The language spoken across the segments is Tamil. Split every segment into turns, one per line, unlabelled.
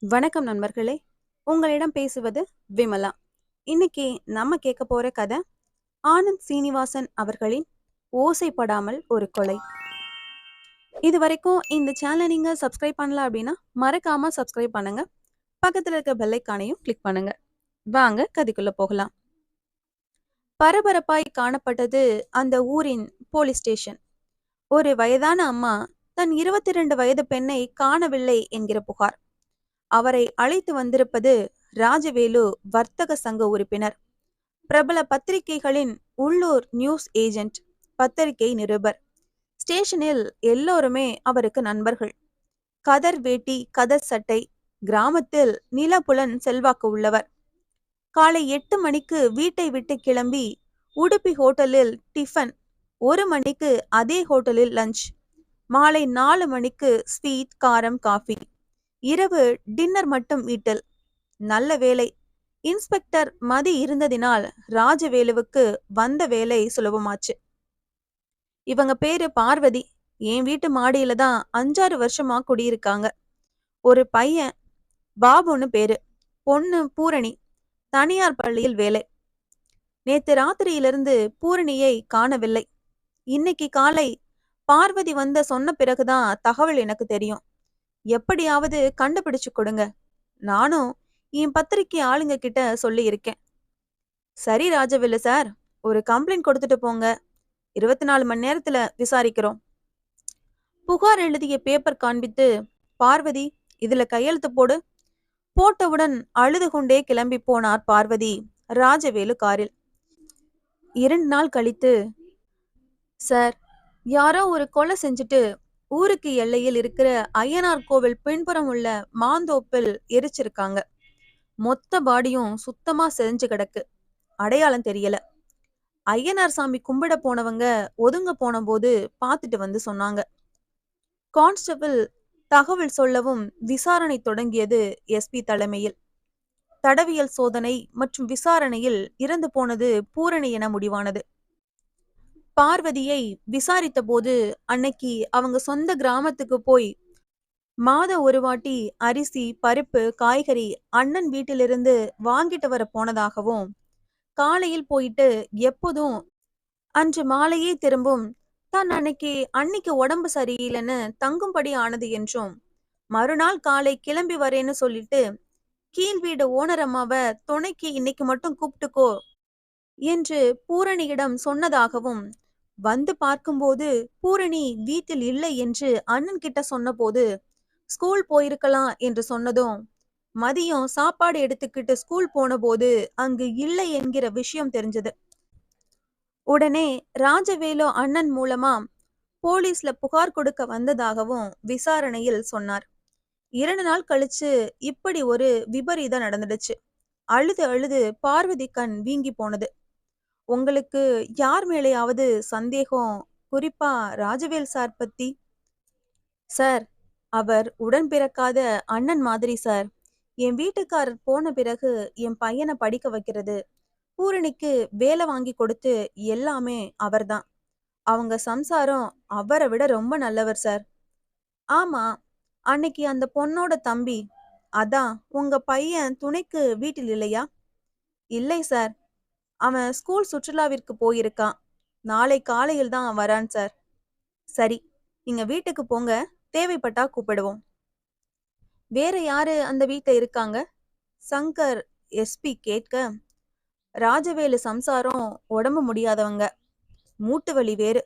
வணக்கம் நண்பர்களே. உங்களிடம் பேசுவது விமலா. இன்னைக்கு நம்ம கேட்க போற கதை ஆனந்த் சீனிவாசன் அவர்களின் ஓசைப்படாமல் ஒரு கொலை. இது வரைக்கும் இந்த சேனலை நீங்க சப்ஸ்கிரைப் பண்ணல அப்படின்னா மறக்காம சப்ஸ்கிரைப் பண்ணுங்க. பக்கத்துல இருக்க பெல் ஐகானையும் கிளிக் பண்ணுங்க. வாங்க கதைக்குள்ள போகலாம். பரபரப்பாய் காணப்பட்டது அந்த ஊரின் போலீஸ் ஸ்டேஷன். ஒரு வயதான அம்மா தன் 22 வயது பெண்ணை காணவில்லை என்கிற புகார். அவரை அழைத்து வந்திருப்பது ராஜவேலு வர்த்தக சங்க உறுப்பினர், பிரபல பத்திரிகைகளின் உள்ளூர் நியூஸ் ஏஜென்ட், பத்திரிகை நிருபர். ஸ்டேஷனில் எல்லோருமே அவருக்கு நண்பர்கள். கதர் வேட்டி, கதர் சட்டை, கிராமத்தில் நிலப்புலன் செல்வாக்கு உள்ளவர். காலை 8 மணிக்கு வீட்டை விட்டு கிளம்பி உடுப்பி ஹோட்டலில் டிஃபன், 1 மணிக்கு அதே ஹோட்டலில் லஞ்ச், மாலை 4 மணிக்கு ஸ்வீட், காரம், காஃபி, இரவு டின்னர் மட்டும் வீட்டில். நல்ல வேலை, இன்ஸ்பெக்டர் மதி இருந்ததினால் ராஜவேலுவுக்கு வந்த வேலை சுலபமாச்சு. இவங்க பேரு பார்வதி. என் வீட்டு மாடியில தான் 5-6 வருஷமா குடியிருக்காங்க. ஒரு பையன் பாபுன்னு பேரு, பொண்ணு பூரணி. தனியார் பள்ளியில் வேலை. நேத்து ராத்திரியிலிருந்து பூரணியை காணவில்லை. இன்னைக்கு காலை பார்வதி வந்த சொன்ன பிறகுதான் தகவல் எனக்கு தெரியும். எப்படியாவது கண்டுபிடிச்சு கொடுங்க. நானும் என் பத்திரிக்கை ஆளுங்க கிட்ட சொல்லி இருக்கேன். சரி ராஜவேலு சார், ஒரு கம்ப்ளைண்ட் கொடுத்துட்டு போங்க. 24 மணி நேரத்துல விசாரிக்கிறோம். புகார் எழுதிய பேப்பர் காண்பித்து, பார்வதி இதுல கையெழுத்து போடு. போட்டவுடன் அழுது கொண்டே கிளம்பி போனார் பார்வதி ராஜவேலு காரில். 2 நாள் கழித்து, சார், யாரோ ஒரு கொலை செஞ்சுட்டு ஊருக்கு எல்லையில் இருக்கிற ஐயனார் கோவில் பின்புறம் உள்ள மாந்தோப்பில் எரிச்சிருக்காங்க. மொத்த பாடியும் சுத்தமா செஞ்சு கிடக்கு. அடையாளம் தெரியல. ஐயனார் சாமி கும்பிட போனவங்க ஒதுங்க போன போது பார்த்துட்டு வந்து சொன்னாங்க. கான்ஸ்டபிள் தகவல் சொல்லவும் விசாரணை தொடங்கியது எஸ்பி தலைமையில். தடவியல் சோதனை மற்றும் விசாரணையில் இறந்து போனது பூரணி என முடிவானது. பார்வதியை விசாரித்த போது அன்னைக்கு அவங்க சொந்த கிராமத்துக்கு போய் மாத ஒரு வாட்டி அரிசி, பருப்பு, காய்கறி அண்ணன் வீட்டிலிருந்து வாங்கிட்டு வர போனதாகவும், காலையில் போயிட்டு எப்போதும் அன்று மாலையே திரும்பும், தான் அன்னைக்கு உடம்பு சரியில்லைன்னு தங்கும்படி ஆனது என்றும், மறுநாள் காலை கிளம்பி வரேன்னு சொல்லிட்டு கீழ் வீடு ஓனர் அம்மாவை துணைக்கு இன்னைக்கு மட்டும் கூப்பிட்டுக்கோ என்று பூரணியிடம் சொன்னதாகவும், வந்து பார்க்கும்போது பூரணி வீட்டில் இல்லை என்று அண்ணன் கிட்ட சொன்னபோது ஸ்கூல் போயிருக்கலாம் என்று சொன்னதும், மதியம் சாப்பாடு எடுத்துக்கிட்டு ஸ்கூல் போன போது அங்கு இல்லை என்கிற விஷயம் தெரிஞ்சது. உடனே ராஜவேலு அண்ணன் மூலமா போலீஸ்ல புகார் கொடுக்க வந்ததாகவும் விசாரணையில் சொன்னார். 2 நாள் கழிச்சு இப்படி ஒரு விபரீதம் நடந்துடுச்சு. அழுது அழுது பார்வதி கண் வீங்கி போனது. உங்களுக்கு யார் மேலேயாவது சந்தேகம், குறிப்பா ராஜவேல் சார் பத்தி? சார், அவர் உடன் பிறக்காத அண்ணன் மாதிரி சார். என் வீட்டுக்காரர் போன பிறகு என் பையனை படிக்க வைக்கிறது, பூரணிக்கு வேலை வாங்கி கொடுத்து எல்லாமே அவர்தான். அவங்க சம்சாரம் அவரை விட ரொம்ப நல்லவர் சார். ஆமா, அன்னைக்கு அந்த பொண்ணோட தம்பி, அதான் உங்க பையன் துணைக்கு வீட்டில் இல்லையா? இல்லை சார், அவன் ஸ்கூல் சுற்றுலாவிற்கு போயிருக்கான். நாளை காலையில் தான் வரான் சார். சரி, நீங்க வீட்டுக்கு போங்க, தேவைப்பட்டா கூப்பிடுவோம். வேற யாரு அந்த வீட்ல இருக்காங்க? சங்கர் எஸ்பி கேட்க, ராஜவேலு சம்சாரம் உடம்பு முடியாதவங்க, மூட்டு வலி வேறு.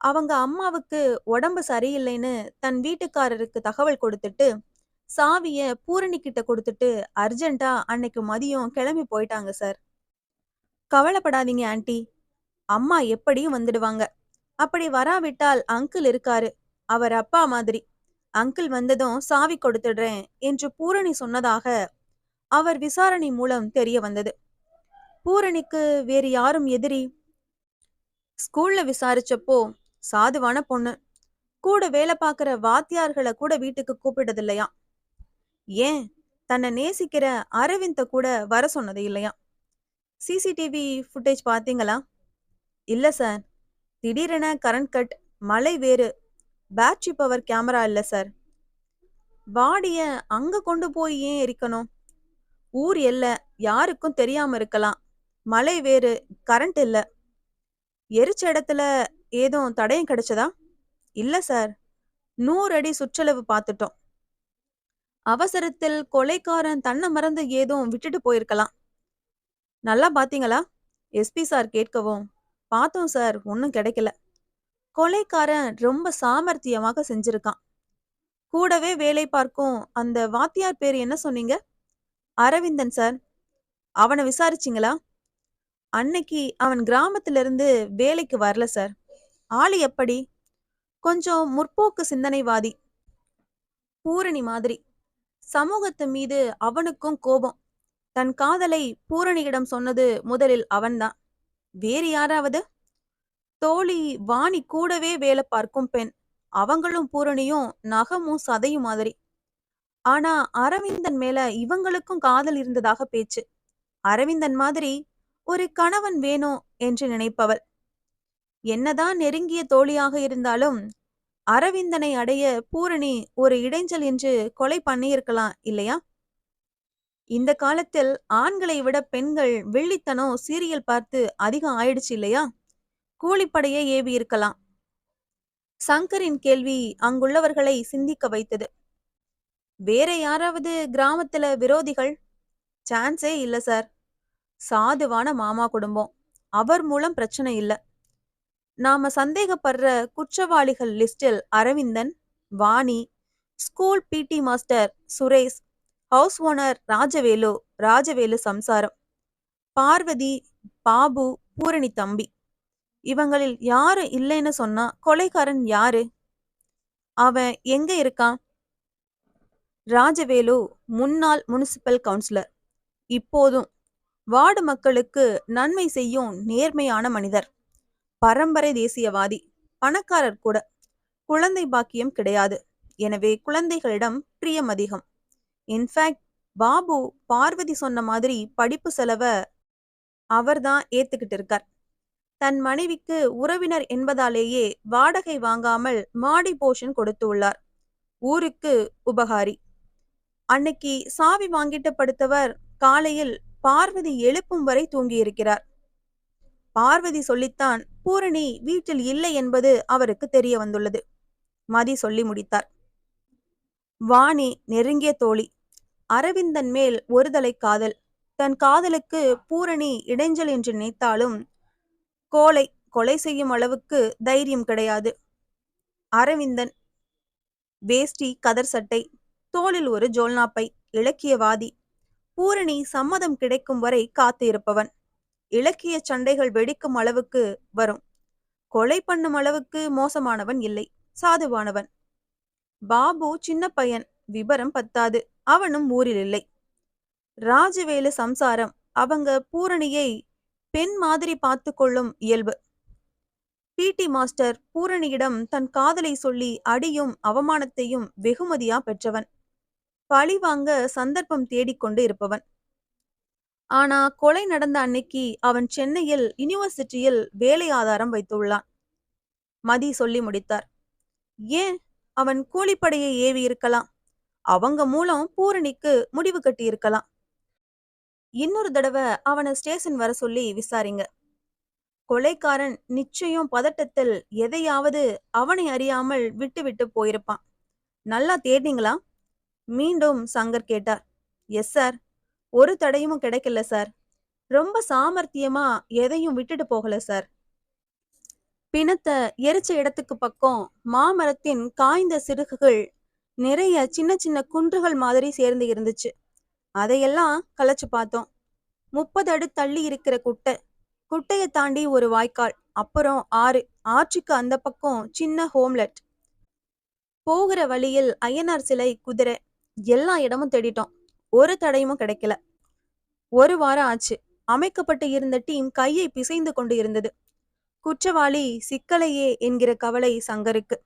அவங்க அம்மாவுக்கு உடம்பு சரியில்லைன்னு தன் வீட்டுக்காரருக்கு தகவல் கொடுத்துட்டு சாவிய பூரணி கிட்ட கொடுத்துட்டு அர்ஜென்ட்டா அன்னைக்கு மதியம் கிளம்பி போயிட்டாங்க சார். கவலைப்படாதீங்க ஆன்ட்டி, அம்மா எப்படியும் வந்துடுவாங்க. அப்படி வராவிட்டால் அங்கிள் இருக்காரு, அவர் அப்பா மாதிரி. அங்கிள் வந்ததும் சாவி கொடுத்துடுறேன் என்று பூரணி சொன்னதாக அவர் விசாரணை மூலம் தெரிய வந்தது. பூரணிக்கு வேறு யாரும் எதிரி? ஸ்கூல்ல விசாரிச்சப்போ சாதுவான பொண்ணு, கூட வேலை பார்க்கிற வாத்தியார்களை கூட வீட்டுக்கு கூப்பிட்டது இல்லையா. ஏன், தன்னை நேசிக்கிற அரவிந்த கூட வர சொன்னது இல்லையா. சிசிடிவி ஃபுட்டேஜ் பார்த்தீங்களா? இல்ல சார், திடீரென கரண்ட் கட், மழை வேறு, பேட்டரி பவர் கேமரா இல்ல சார். பாடிய அங்க கொண்டு போய் ஏன் எரிக்கணும்? ஊர் எல்லை யாருக்கும் தெரியாம இருக்கலாம். மழை வேறு, கரண்ட் இல்ல. எரிச்ச இடத்துல ஏதும் தடயம் கிடைச்சதா? இல்ல சார். 100 அடி சுற்றளவு பார்த்துட்டோம். அவசரத்தில் கொலைக்காரன் தன்னை மறந்து ஏதும் விட்டுட்டு போயிருக்கலாம். நல்லா பாத்தீங்களா? எஸ்பி சார் கேட்கவும், பார்த்தோம் சார், ஒன்னும் கிடைக்கல. கொலைக்காரன் ரொம்ப சாமர்த்தியமாக செஞ்சிருக்கான். கூடவே வேலை பார்க்கும் அந்த வாத்தியார் பேர் என்ன சொன்னீங்க? அரவிந்தன் சார். அவனை விசாரிச்சிங்களா? அன்னைக்கு அவன் கிராமத்திலிருந்து வேலைக்கு வரல சார். ஆளு எப்படி? கொஞ்சம் முற்போக்கு சிந்தனைவாதி. பூரணி மாதிரி. சமூகத்து மீது அவனுக்கும் கோபம். தன் காதலை பூரணியிடம் சொன்னது முதலில் அவன்தான். வேறு யாராவது? தோழி வாணி கூடவே வேலை பார்க்கும் பெண். அவங்களும் பூரணியும் நகமும் சதையும் மாதிரி. ஆனா அரவிந்தன் மேல இவங்களுக்கும் காதல் இருந்ததாக பேச்சு. அரவிந்தன் மாதிரி ஒரு கணவன் வேணும் என்று நினைப்பவள். என்னதான் நெருங்கிய தோழியாக இருந்தாலும் அரவிந்தனை அடைய பூரணி ஒரு இடைஞ்சல் என்று கொலை பண்ணியிருக்கலாம் இல்லையா? இந்த காலத்தில் ஆண்களை விட பெண்கள் வெள்ளித்தனம் சீரியல் பார்த்து அதிகம் ஆயிடுச்சு இல்லையா? கூலிப்படையே ஏவி இருக்கலாம். சங்கரின் கேள்வி அங்குள்ளவர்களை சிந்திக்க வைத்தது. வேற யாராவது கிராமத்துல விரோதிகள்? சான்ஸே இல்ல சார். சாதுவான மாமா குடும்பம். அவர் மூலம் பிரச்சனை இல்ல. நாம சந்தேகப்படுற குற்றவாளிகள் லிஸ்டில் Aravindan, Vani, school PT master Suresh, house owner Rajavelu, Rajavelu சம்சாரம், பார்வதி, பாபு, பூரணி தம்பி. இவங்களில் யாரு இல்லைன்னு சொன்னா கொலைக்காரன் யாரு? அவன் எங்க இருக்கான்? ராஜவேலு முன்னாள் முனிசிபல் கவுன்சிலர். இப்போதும் வார்டு மக்களுக்கு நன்மை செய்யும் நேர்மையான மனிதர். பரம்பரை தேசியவாதி. பணக்காரர் கூட. குழந்தை பாக்கியம் கிடையாது. எனவே குழந்தைகளிடம் பிரியம் அதிகம். இன்ஃபேக்ட் பாபு பார்வதி சொன்ன மாதிரி படிப்பு செலவை அவர்தான் ஏத்துக்கிட்டு இருக்கார். தன் மனைவிக்கு உறவினர் என்பதாலேயே வாடகை வாங்காமல் மாடி போர்ஷன் கொடுத்து உள்ளார். ஊருக்கு உபகாரி. அன்னைக்கு சாவி வாங்கிட்டு படுத்தவர் காலையில் பார்வதி எழுப்பும் வரை தூங்கியிருக்கிறார். பார்வதி சொல்லித்தான் பூரணி வீட்டில் இல்லை என்பது அவருக்கு தெரிய வந்துள்ளது. மதி சொல்லி முடித்தார். வாணி நெருங்கிய தோழி. அரவிந்தன் மேல் ஒருதலை காதல். தன் காதலுக்கு பூரணி இடைஞ்சல் என்று நினைத்தாலும் கொலை செய்யும் அளவுக்கு தைரியம் கிடையாது. அரவிந்தன் வேஷ்டி கதர் சட்டை, தோளில் ஒரு ஜோல்னாப்பை, இலக்கியவாதி. பூரணி சம்மதம் கிடைக்கும் வரை காத்து இருப்பவன். இலக்கிய சண்டைகள் வெடிக்கும் அளவுக்கு வரும். கொலை பண்ணும் அளவுக்கு மோசமானவன் இல்லை, சாதுவானவன். பாபு சின்ன பையன், விபரம் பத்தாது. அவனும் ஊரில் இல்லை. ராஜவேலு சம்சாரம். அவங்க பூரணியை பெண் மாதிரி பார்த்து கொள்ளும் இயல்பு. பிடி மாஸ்டர் பூரணியிடம் தன் காதலை சொல்லி அடியும் அவமானத்தையும் வெகுமதியா பெற்றவன். பழி வாங்க சந்தர்ப்பம் தேடிக்கொண்டு இருப்பவன். ஆனா கொலை நடந்த அன்னைக்கு அவன் சென்னையில் யூனிவர்சிட்டியில் வேலை ஆதாரம் வைத்துள்ளான். மதி சொல்லி முடித்தார். ஏன்? அவன் கூலிப்படையை ஏவி இருக்கலாம். அவங்க மூலம் பூரணிக்கு முடிவு கட்டி இருக்கலாம். இன்னொரு தடவை அவனை ஸ்டேஷன் வர சொல்லி விசாரிங்க. கொலைக்காரன் நிச்சயம் பதட்டத்தில் எதையாவது அவனை அறியாமல் விட்டு விட்டு போயிருப்பான். நல்லா தேடிங்களா? மீண்டும் சங்கர் கேட்டார். Yes sir. ஒரு தடையும் கிடைக்கல சார். ரொம்ப சாமர்த்தியமா எதையும் விட்டுட்டு போகல சார். பிணத்தை எரிச்ச இடத்துக்கு பக்கம் மாமரத்தின் காய்ந்த சிறுகுகள் நிறைய சின்ன சின்ன குன்றுகள் மாதிரி சேர்ந்து இருந்துச்சு. அதையெல்லாம் கலைச்சு பார்த்தோம். 30 அடி தள்ளி இருக்கிற குட்டை. குட்டையை தாண்டி ஒரு வாய்க்கால், அப்புறம் ஆறு. ஆற்றுக்கு அந்த பக்கம் சின்ன ஹோம்லெட். போகிற வழியில் ஐயனார் சிலை, குதிரை. எல்லா இடமும் தேடிட்டோம். ஒரு தடையும் கிடைக்கல. 1 வாரம் ஆச்சு. அமைக்கப்பட்டு இருந்த டீம் கையை பிசைந்து கொண்டு இருந்தது. குற்றவாளி சிக்கலையே என்கிற கவலை சங்கருக்கு.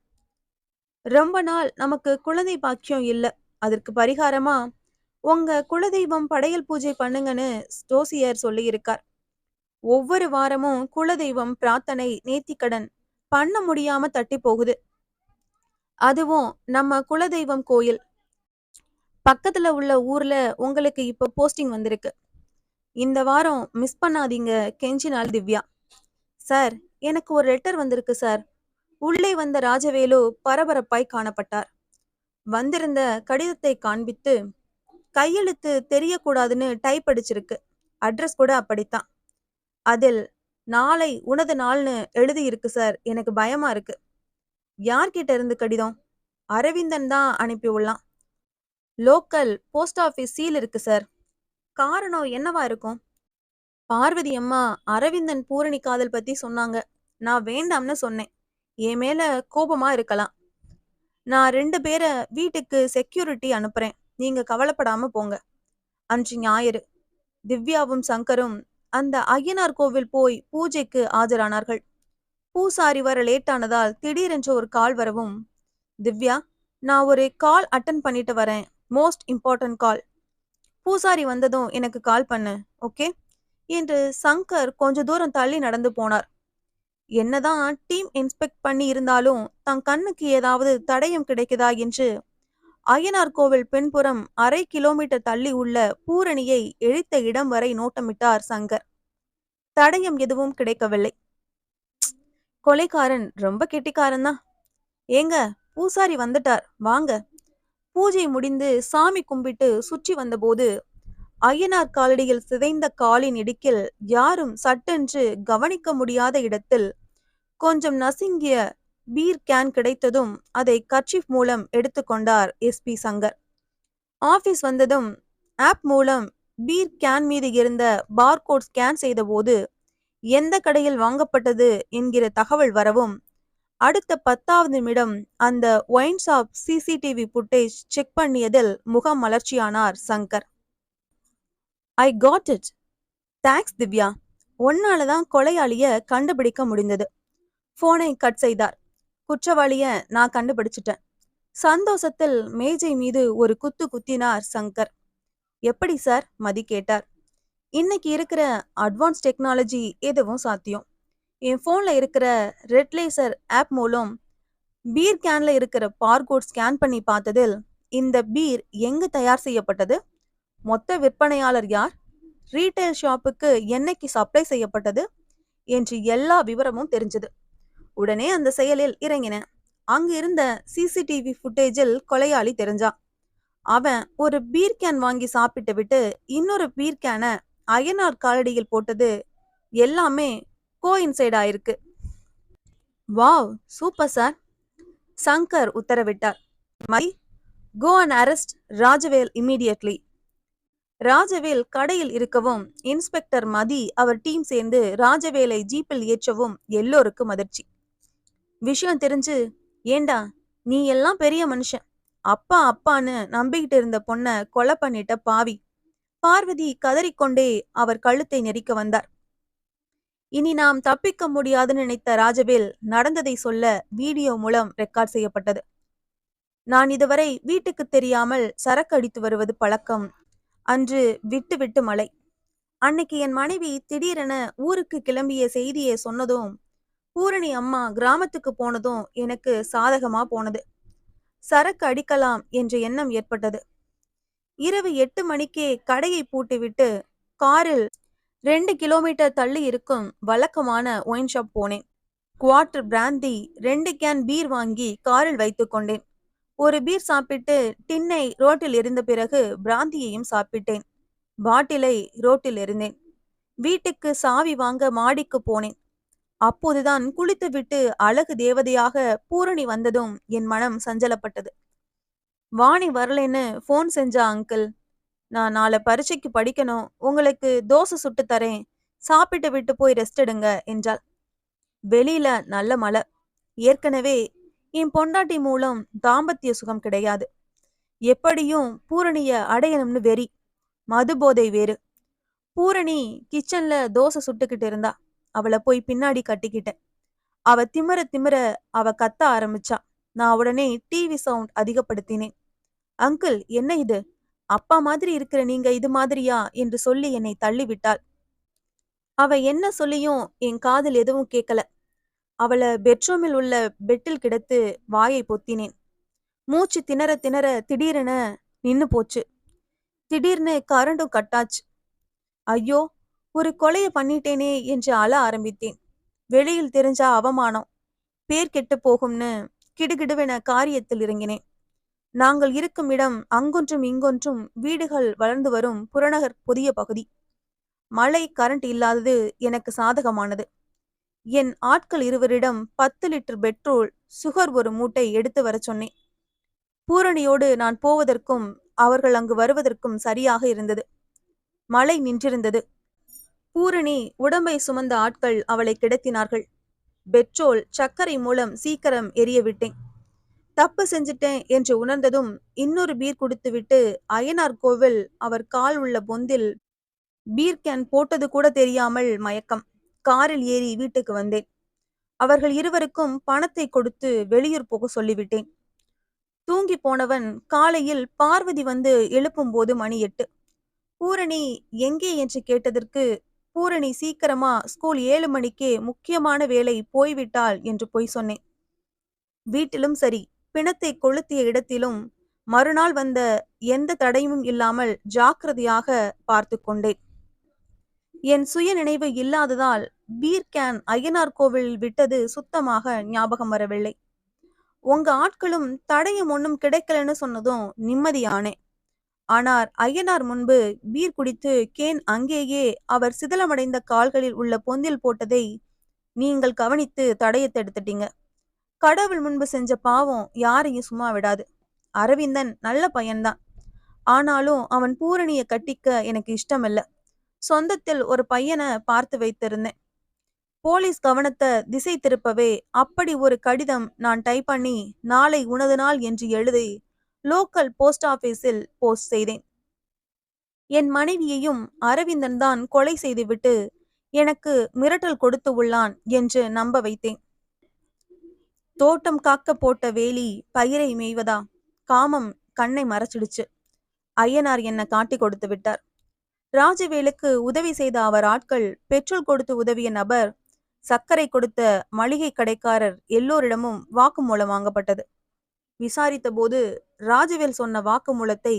ரொம்ப நாள் நமக்கு குழந்தை பாக்கியம் இல்ல. அதற்கு பரிகாரமா உங்க குலதெய்வம் படையல் பூஜை பண்ணுங்கன்னு ஜோசியர் சொல்லி இருக்கார். ஒவ்வொரு வாரமும் குலதெய்வம் பிரார்த்தனை, நேர்த்திக்கடன் பண்ண முடியாம தட்டி போகுது. அதுவும் நம்ம குலதெய்வம் கோயில். பக்கத்துல உள்ள ஊர்ல உங்களுக்கு இப்ப போஸ்டிங் வந்திருக்கு. இந்த வாரம் மிஸ் பண்ணாதீங்க கெஞ்சினாள் திவ்யா. சார், எனக்கு ஒரு லெட்டர் வந்திருக்கு சார். உள்ளே வந்த ராஜவேலு பரபரப்பாய் காணப்பட்டார். வந்திருந்த கடிதத்தை காண்பித்து, கையெழுத்து தெரியக்கூடாதுன்னு டைப் அடிச்சிருக்கு. அட்ரஸ் கூட அப்படித்தான். அதில் நாளை உனது நாள்னு எழுதியிருக்கு சார். எனக்கு பயமா இருக்கு. யார்கிட்ட இருந்து கடிதம்? அரவிந்தன் தான் அனுப்பி உள்ளான். லோக்கல் போஸ்ட் ஆபீஸ் சீல் இருக்கு சார். காரணம் என்னவா இருக்கும்? பார்வதி அம்மா அரவிந்தன் பூரணி காதல் பத்தி சொன்னாங்க. நான் வேண்டாம்னு சொன்னேன். என் மேல கோபமா இருக்கலாம். நான் 2 பேரை வீட்டுக்கு செக்யூரிட்டி அனுப்புறேன். நீங்க கவலைப்படாம போங்க. அன்று ஞாயிறு. திவ்யாவும் சங்கரும் அந்த ஐயனார் கோவில் போய் பூஜைக்கு ஆஜரானார்கள். பூசாரி வர லேட்டானதால் திடீரென்று ஒரு கால் வரவும், திவ்யா, நான் ஒரு கால் அட்டன் பண்ணிட்டு வரேன். Most important call. பூசாரி வந்ததும் எனக்கு கால் பண்ணு, ஓகே என்று சங்கர் கொஞ்ச தூரம் தள்ளி நடந்து போனார். என்னதான் டீம் இன்ஸ்பெக்ட் பண்ணி இருந்தாலும் தன் கண்ணுக்கு ஏதாவது தடயம் கிடைக்குதா என்று ஐயனார் கோவில் பின்புறம் 1/2 கிலோமீட்டர் தள்ளி உள்ள பூரணியை இழுத்த இடம் வரை நோட்டமிட்டார் சங்கர். தடயம் எதுவும் கிடைக்கவில்லை. கொலைக்காரன் ரொம்ப கெட்டிக்காரன் தான். ஏங்க, பூசாரி வந்துட்டார், வாங்க. பூஜை முடிந்து சாமி கும்பிட்டு சுற்றி வந்தபோது ஐயனார் காலடியில் சிதைந்த காலின் இடுக்கில் யாரும் சட்டென்று கவனிக்க முடியாத இடத்தில் கொஞ்சம் நசுங்கிய பீர் கேன் கிடைத்ததும் அதை கர்ச்சீஃப் மூலம் எடுத்துக்கொண்டார் எஸ்பி சங்கர். ஆபீஸ் வந்ததும் ஆப் மூலம் பீர் கேன் மீது இருந்த பார்கோட் ஸ்கேன் செய்தபோது எந்த கடையில் வாங்கப்பட்டது என்கிற தகவல் வரவும் அடுத்த 10வது நிமிடம் அந்த wine shop CCTV footage check பண்ணியதில் முகம் மலர்ச்சியானார் Shankar. I got it. Thanks Divya. ஒன்னாலதான் கொலையாளிய கண்டுபிடிக்க முடிந்தது. போனை கட் செய்தார். குற்றவாளிய நான் கண்டுபிடிச்சிட்டேன். சந்தோஷத்தில் மேஜை மீது ஒரு குத்து குத்தினார் சங்கர். எப்படி சார்? மதி கேட்டார். இன்னைக்கு இருக்கிற அட்வான்ஸ் டெக்னாலஜி எதுவும் சாத்தியம். என் போன்ல இருக்கிற ரெட் லேசர் ஆப் மூலம் பீர் கேன்ல இருக்கிற பார்கோட் ஸ்கேன் பண்ணி பார்த்ததில் இந்த பீர் எங்கு தயார் செய்யப்பட்டது, மொத்த விற்பனையாளர் யார், ரீட்டைல் ஷாப்புக்கு என்னைக்கு சப்ளை செய்யப்பட்டது என்று எல்லா விவரமும் தெரிஞ்சது. உடனே அந்த செயலில் இறங்கினேன். அங்கு இருந்த சிசிடிவி ஃபுட்டேஜில் கொலையாளி தெரிஞ்சான். அவன் ஒரு பீர் கேன் வாங்கி சாப்பிட்டு விட்டு இன்னொரு பீர் கேனை ஐயனார் காலடியில் போட்டது எல்லாமே கோஇன்சைட் ஆயிருக்கு. Wow, super sir. சங்கர் உத்தரவிட்டார். My go and arrest Rajavel immediately. Rajavel கடையில் இருக்கவும் இன்ஸ்பெக்டர் மதி அவர் டீம் சேர்ந்து ராஜவேலை ஜீப்பில் ஏற்றவும் எல்லோருக்கும் அதிர்ச்சி. விஷயம் தெரிஞ்சு, ஏண்டா நீ எல்லாம் பெரிய மனுஷன், அப்பா அப்பான்னு நம்பிக்கிட்டு இருந்த பொண்ண கொலை பண்ணிட்ட பாவி. பார்வதி கதறிக்கொண்டே அவர் கழுத்தை நெரிக்க வந்தார். இனி நாம் தப்பிக்க முடியாதுன்னு நினைத்த ராஜவேல் நடந்ததை சொல்ல வீடியோ மூலம் ரெக்கார்ட் செய்யப்பட்டது. நான் இதுவரை வீட்டுக்கு தெரியாமல் சரக்கு அடித்து வருவது பழக்கம். அன்று விட்டு விட்டு மழை. அன்னைக்கு என் மனைவி திடீரென ஊருக்கு கிளம்பிய செய்தியை சொன்னதும் பூரணி அம்மா கிராமத்துக்கு போனதும் எனக்கு சாதகமா போனது. சரக்கு அடிக்கலாம் என்ற எண்ணம் ஏற்பட்டது. இரவு 8 மணிக்கே கடையை பூட்டிவிட்டு காரில் 2 கிலோமீட்டர் தள்ளி இருக்கும் வழக்கமான ஒயின் ஷாப் போனேன். குவார்டர் பிராந்தி, 2 கேன் பீர் வாங்கி காரில் வைத்துக் கொண்டேன். ஒரு பீர் சாப்பிட்டு டின்னை ரோட்டில் எறிந்த பிறகு பிராந்தியையும் சாப்பிட்டேன். பாட்டிலை ரோட்டில் எறிந்தேன். வீட்டுக்கு சாவி வாங்க மாடிக்கு போனேன். அப்போதுதான் குளித்துவிட்டு அழகு தேவதையாக பூரணி வந்ததும் என் மனம் சஞ்சலப்பட்டது. வாணி வரலன்னு போன் செஞ்சா அங்கிள். நான் நாளை பரீட்சைக்கு படிக்கணும், உங்களுக்கு தோசை சுட்டு தரேன், சாப்பிட்டு விட்டு போய் ரெஸ்ட் எடுங்க என்றாள். வெளியில நல்ல மழை. ஏற்கனவே என் பொண்டாட்டி மூலம் தாம்பத்திய சுகம் கிடையாது. எப்படியும் பூரணிய அடையணும்னு வெறி. மதுபோதை வேறு. பூரணி கிச்சன்ல தோசை சுட்டுக்கிட்டு இருந்தா. அவளை போய் பின்னாடி கட்டிக்கிட்டேன். அவ திமிர திமிர அவ கத்த ஆரம்பிச்சா. நான் உடனே டிவி சவுண்ட் அதிகப்படுத்தினேன். அங்கிள், என்ன இது? அப்பா மாதிரி இருக்கிற நீங்க இது மாதிரியா என்று சொல்லி என்னை தள்ளிவிட்டாள். அவ என்ன சொல்லியும் என் காதில் எதுவும் கேட்கல. அவளை பெட்ரூமில் உள்ள பெட்டில் கிடத்து வாயை பொத்தினேன். மூச்சு திணற திணற திடீரென நின்னு போச்சு. திடீர்னு கரண்டும் கட்டாச்சு. ஐயோ, ஒரு கொலைய பண்ணிட்டேனே என்று அழ ஆரம்பித்தேன். வெளியில் தெரிஞ்சா அவமானம், பேர் கெட்டுப் போகும்னு கிடுகிடுவென காரியத்தில் இறங்கினேன். நாங்கள் இருக்கும் இடம் அங்கொன்றும் இங்கொன்றும் வீடுகள் வளர்ந்து வரும் புறநகர் புதிய பகுதி. மழை, கரண்ட் இல்லாதது எனக்கு சாதகமானது. என் ஆட்கள் இருவரிடம் 10 லிட்டர் பெட்ரோல், சுகர் ஒரு மூட்டை எடுத்து வரச் சொன்னேன். பூரணியோடு நான் போவதற்கும் அவர்கள் அங்கு வருவதற்கும் சரியாக இருந்தது. மழை நின்றிருந்தது. பூரணி உடம்பை சுமந்த ஆட்கள் அவளை கிடத்தினார்கள். பெட்ரோல், சர்க்கரை மூலம் சீக்கிரம் எரிய விட்டேன். தப்பு செஞ்சிட்டேன் என்று உணர்ந்ததும் இன்னொரு பீர் குடித்துவிட்டு அய்யனார் கோவில் அவர் கால் உள்ள பொந்தில் பீர் கேன் போட்டது கூட தெரியாமல் மயக்கம். காரில் ஏறி வீட்டுக்கு வந்தேன். அவர்கள் இருவருக்கும் பணத்தை கொடுத்து வெளியூர் போக சொல்லிவிட்டேன். தூங்கி போனவன் காலையில் பார்வதி வந்து எழுப்பும் போது மணி 8. பூரணி எங்கே என்று கேட்டதற்கு, பூரணி சீக்கிரமா ஸ்கூல் 7 மணிக்கே முக்கியமான வேலை போய்விட்டாள் என்று பொய் சொன்னேன். வீட்டிலும் சரி, பிணத்தை கொளுத்திய இடத்திலும் மறுநாள் வந்த எந்த தடையும் இல்லாமல் ஜாக்கிரதையாக பார்த்து கொண்டேன். என் சுய நினைவு இல்லாததால் பீர் கேன் அய்யனார் கோவில் விட்டது சுத்தமாக ஞாபகம் வரவில்லை. உங்க ஆட்களும் தடயம் ஒன்னும் கிடைக்கலன்னு சொன்னதும் நிம்மதியானே. ஆனால் அய்யனார் முன்பு பீர் குடித்து கேன் அங்கேயே அவர் சிதிலமடைந்த கால்களில் உள்ள பொந்தில் போட்டதை நீங்கள் கவனித்து தடயத்தை எடுத்துட்டீங்க. கடவுள் முன்பு செஞ்ச பாவம் யாரையும் சும்மா விடாது. அரவிந்தன் நல்ல பையன்தான். ஆனாலும் அவன் பூரணிய கட்டிக்க எனக்கு இஷ்டமில்ல. சொந்தத்தில் ஒரு பையனை பார்த்து வைத்திருந்தேன். போலீஸ் கவனத்தை திசை திருப்பவே அப்படி ஒரு கடிதம் நான் டைப் பண்ணி நாளை உனது நாள் என்று எழுதி லோக்கல் போஸ்ட் ஆபீஸில் போஸ்ட் செய்தேன். என் மனைவியையும் அரவிந்தன் தான் கொலை செய்துவிட்டு எனக்கு மிரட்டல் கொடுத்து உள்ளான் என்று நம்ப வைத்தேன். தோட்டம் காக்க போட்ட வேலி பயிரை மேய்வதா? காமம் கண்ணை மறைச்சிடுச்சு. அய்யனார் என்ன காட்டி கொடுத்து விட்டார். ராஜவேலுக்கு உதவி செய்த அவர் ஆட்கள், பெட்ரோல் கொடுத்து உதவிய நபர், சர்க்கரை கொடுத்த மளிகை கடைக்காரர் எல்லோரிடமும் வாக்குமூலம் வாங்கப்பட்டது. விசாரித்த போது ராஜவேல் சொன்ன வாக்குமூலத்தை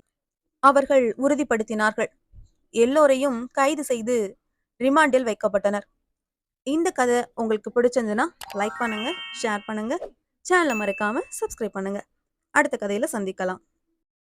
அவர்கள் உறுதிப்படுத்தினார்கள். எல்லோரையும் கைது செய்து ரிமாண்டில் வைக்கப்பட்டனர். இந்த கதை உங்களுக்கு பிடிச்சிருந்துன்னா லைக் பண்ணுங்க, ஷேர் பண்ணுங்க, சேனலை மறக்காம சப்ஸ்கிரைப் பண்ணுங்க. அடுத்த கதையில சந்திக்கலாம்.